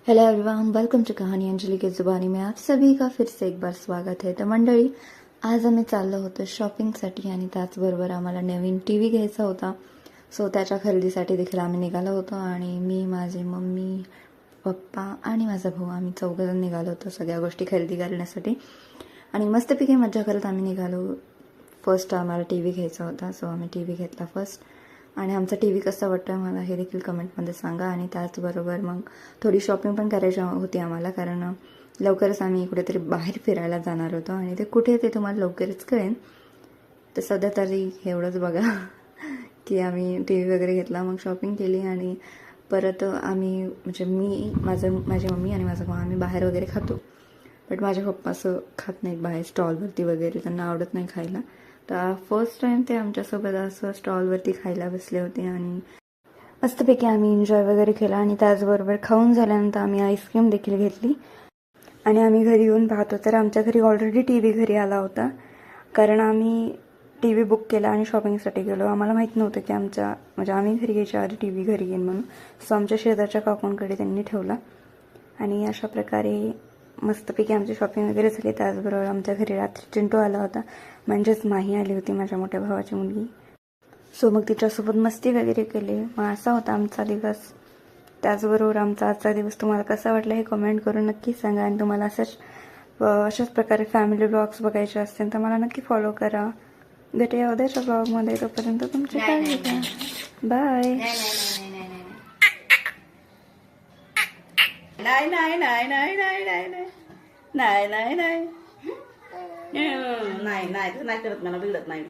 Hello everyone, welcome to कहानी अंजलि की जुबानी में आप सभी का फिर से एक बार स्वागत है. तर मंडळी, आज आम्ही चाललो होतो शॉपिंगसाठी आणि त्याचबरोबर आम्हाला नवीन टी व्ही घ्यायचा होता. सो त्याच्या खरेदीसाठी देखील आम्ही निघालो होतो आणि मी, माझी मम्मी, पप्पा आणि माझा भाऊ आम्ही चौघजण निघालो होतो सगळ्या गोष्टी खरेदी करण्यासाठी. आणि मस्तपैकी मजा करत आम्ही निघालो. फर्स्ट आम्हाला टी व्ही घ्यायचा होता, सो आम्ही टी व्ही घेतला फर्स्ट. आणि आमचा टी व्ही कसा वाटतोय मला हे देखील कमेंटमध्ये सांगा. आणि त्याचबरोबर मग थोडी शॉपिंग पण करायची होती आम्हाला, कारण लवकरच आम्ही कुठेतरी बाहेर फिरायला जाणार होतो आणि ते कुठे ते तुम्हाला लवकरच कळेल. तर सध्या तरी एवढंच बघा की आम्ही टी व्ही वगैरे घेतला, मग शॉपिंग केली आणि परत आम्ही म्हणजे माझी मम्मी आणि माझा भाऊ आम्ही बाहेर वगैरे खातो. बट माझे पप्पा असं खात नाहीत बाहेर स्टॉलवरती वगैरे, त्यांना आवडत नाही खायला. तर फर्स्ट टाइम ते आमच्यासोबत असं स्टॉलवरती खायला बसले होते आणि मस्तपैकी आम्ही एन्जॉय वगैरे केला. आणि त्याचबरोबर खाऊन झाल्यानंतर आम्ही आईस्क्रीम देखील घेतली. आणि आम्ही घरी येऊन पाहतो तर आमच्या घरी ऑलरेडी टी व्ही घरी आला होता, कारण आम्ही टी व्ही बुक केला आणि शॉपिंगसाठी गेलो. आम्हाला माहीत नव्हतं की म्हणजे आम्ही घरी यायच्या आधी टी व्ही घरी येईन म्हणून. सो आमच्या शेजारच्या काकांकडे त्यांनी ठेवला आणि अशा प्रकारे मस्तपैकी आमची शॉपिंग वगैरे झाली. त्याचबरोबर आमच्या घरी रात्री चिंटू आला होता, म्हणजेच माही आली होती, माझ्या मोठ्या भावाची मुलगी. सो मग तिच्यासोबत मस्ती वगैरे केली. मग असा होता आमचा दिवस. त्याचबरोबर आमचा आजचा दिवस तुम्हाला कसा वाटला हे कमेंट करून नक्की सांगा. आणि तुम्हाला अशाच प्रकारे फॅमिली ब्लॉग्स बघायचे असतील तर मला नक्की फॉलो करा. भेटूया उद्याच्या ब्लॉगमध्ये. तोपर्यंत तुमची काळजी घ्या. बाय. नाही नाही नाही नाही नाही नाही नाही नाही नाही नाही नाही नाही करत, मला बिघडत नाही.